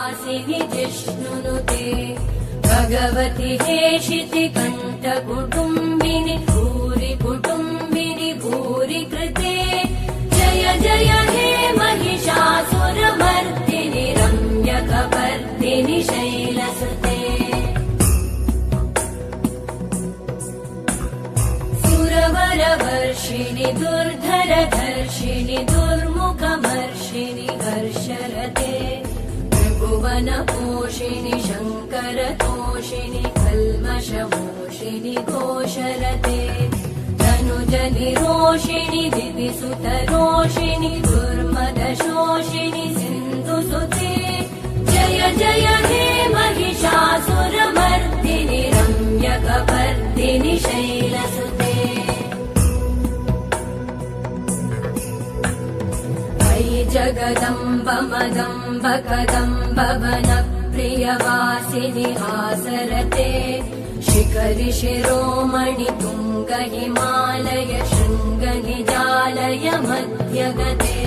वासिनि जिष्णुनुते भगवति हेशिति कण्ठ कुटुम्बिनि भूरि कुटुम्बिनि भूरि कृते जय जय हे महिषासुरमर्दिनि रम्यकपर्दिनि शैलसुते सुरवरवर्षिणि दुर्धरधर्षिणि दुर्मुखमर्षिणि हर्षरते त्रिभुवनपोषिणि शङ्करतोषिणि कल्मषमोषिणि घोषरते धनुजनिरोषिणि दिविसुतरोषिणि दुर्मदशोषिणि सिन्धुसुते जय जय हे महिषासुरमर्दिनि रम्यकपर्दिनि शैलसुते जगदम्ब मदम्ब कदम्ब वनप्रियवासिनि हासरते शिखरि शिरोमणि तुङ्ग हिमालय शृङ्ग निजालय मध्यगते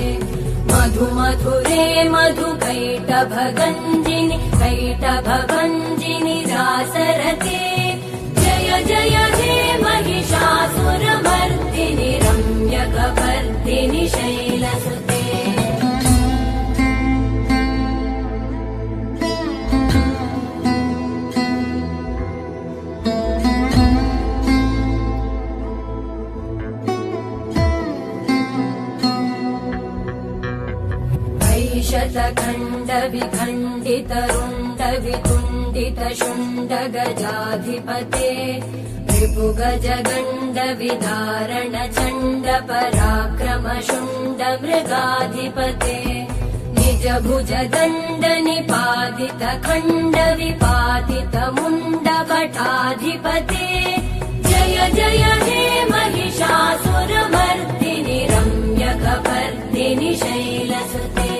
मधु मधुरे मधु कैटभगञ्जिनि कैटभभञ्जिनि रासरते जय जय हे महिषासुरमर्दिनि रम्यकपर्दिनि शैलसुते शतखण्ड विखण्डित रुण्ड वितुण्डित शुण्ड गजाधिपते रिपुगज गण्ड विदारण चण्ड पराक्रम शुण्ड मृगाधिपते निज भुज दण्ड निपातित खण्ड विपातित मुण्ड भटाधिपते जय जय हे महिषासुरमर्दिनि रम्यकपर्दिनि शैलसुते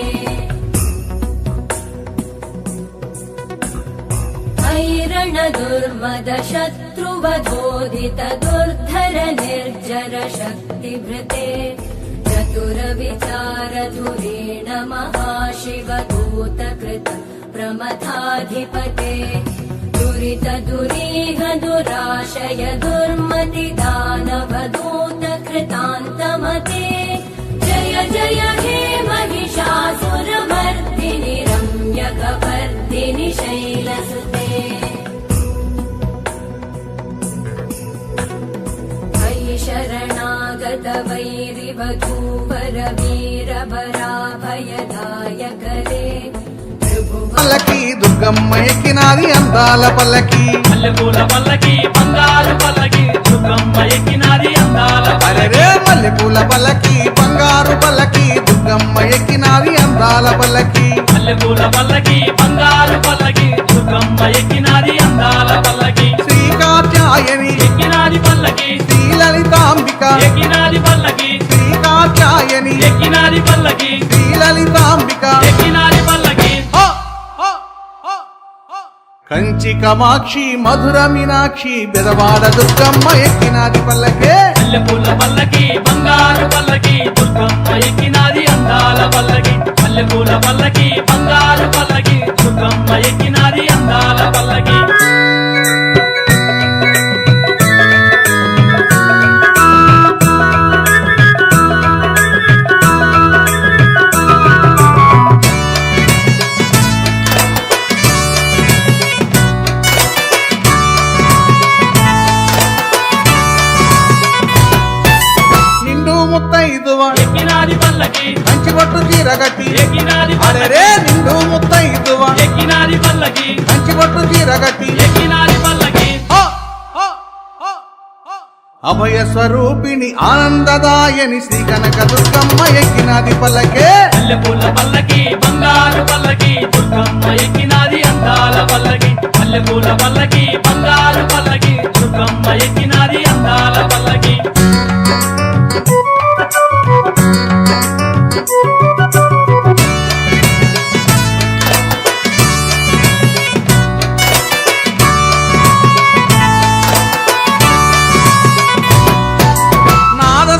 ऐरण दुर्मद शत्रुवधोदित दुर्धर निर्जर शक्तिभृते चतुर विचार धुरेण महाशिव दूतकृत प्रमथाधिपते दुरित दुरीह दुराशय दुर्मति दानव दूत कृतान्तमते जय जय हे महिषासुरमर्दिनि रम्यकपर्दिनि शैलसुते शरणागत वैरिवधूवर वीरभराभयदायकरे పల్లకి దుర్గమ్మ ఎక్కినాది అందాల పల్లకి మల్లెపూల పల్లకి బంగారు పల్లకి దుర్గమ్మ ఎక్కినాది అందాల అరే మల్లెపూల పల్లకి బంగారు పల్లకి దుర్గమ్మ ఎక్కినాది అందాల పల్లకి మల్లెపూల పల్లకి బంగారు పల్లకి దుర్గమ్మ ఎక్కినాది అందాల పల్లకి శ్రీకాత్యాయని ఎక్కినాది పల్లకి శ్రీలలితాంబిక ఎక్కినాది పల్లకి శ్రీకాత్యాయని ఎక్కినాది పల్లకి శ్రీలలితాంబిక ఎక్కినాది పల్లకి కంచి కామాక్షి మధుర మీనాక్షి బెదవాడ దుర్గమ్మ ఎక్కినాది పల్లకే మల్లెపూల పల్లకి బంగారు పల్లకి దుర్గమ్మ ఎక్కినాది అందాల పల్లకి మల్లెపూల పల్లకి బంగారు పల్లకి దుర్గమ్మ ఎక్కినాది అందాల పల్లకి ఎక్కినాది పల్లకి కంచి పట్టు చీరగట్టి ఎక్కినాది అరే నిండు ముత్తైదువా ఎక్కినాది పల్లకి కంచి పట్టు చీరగట్టి ఎక్కినాది పల్లకి అభయ స్వరూపిణి ఆనందదాయని శ్రీ కనక దుర్గమ్మ ఎక్కినాది పల్లకే మల్లెపూల పల్లకి బంగారు పల్లకి దుర్గమ్మ ఎక్కినాది అందాల పల్లకి మల్లెపూల పల్లకి బంగారు పల్లకి దుర్గమ్మ ఎక్కినాది అందాల పల్లకి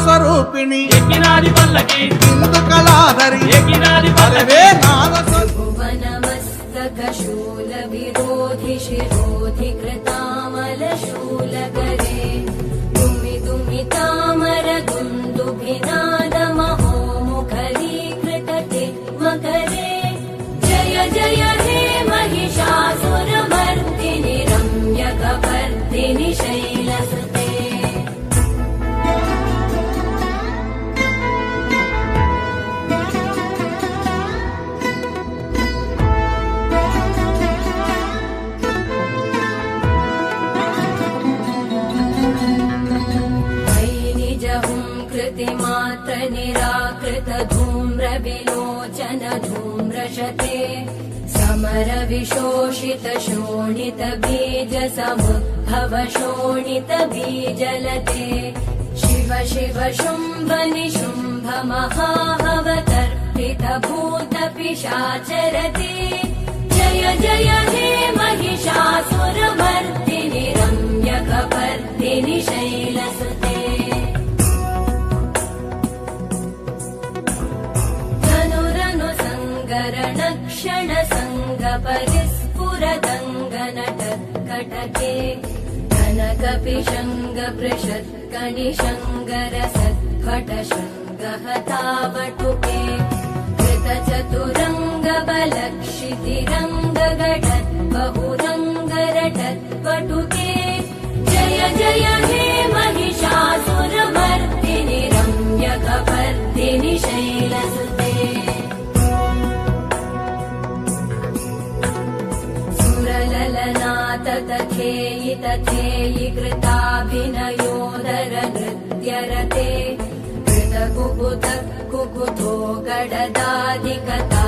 స్వరూపిణి ఎక్కినాది పల్లకి హిందు కళాధరి ఎక్కినాది పల్లకి నాద భువనమస్తక शूलविरोधि शिरोधि कृतामलशूलकरे दुमि दुमि तामर दुन्दुभिनादमहो मुखरीकृतते मकरे जय जय हे महिषासुरमर्दिनि रम्यकपर्दिनि शैलसुते मात्र निराकृत धूम्र विलोचन धूम्रशते समर विशोषित शोणित बीज समुद्भव शोणित बीजलते शिव शिव शुम्भ निशुम्भ महाहवतर्पित भूत पिशाचरते जय जय हे महिषासुरमर्दिनि रम्यकपर्दिनि शैलसुते क्षण संग परिस्फुरदङ्गनटकटके कनकपिशङ्ग पृषत्कणिशङ्गरसत्फट शृङ्गहतावटुके कृतचतुरङ्ग बलक्षितिरङ्गघटत् बहुरङ्गरटत्पटुके जय जय हे महिषासुरमर्दिनि रम्यकपर्दिनि शैलसुते तथेयि तथेयि कृताभिनयोदर नृत्यरते कृतकुकुथ कुकुथो गडदादिकता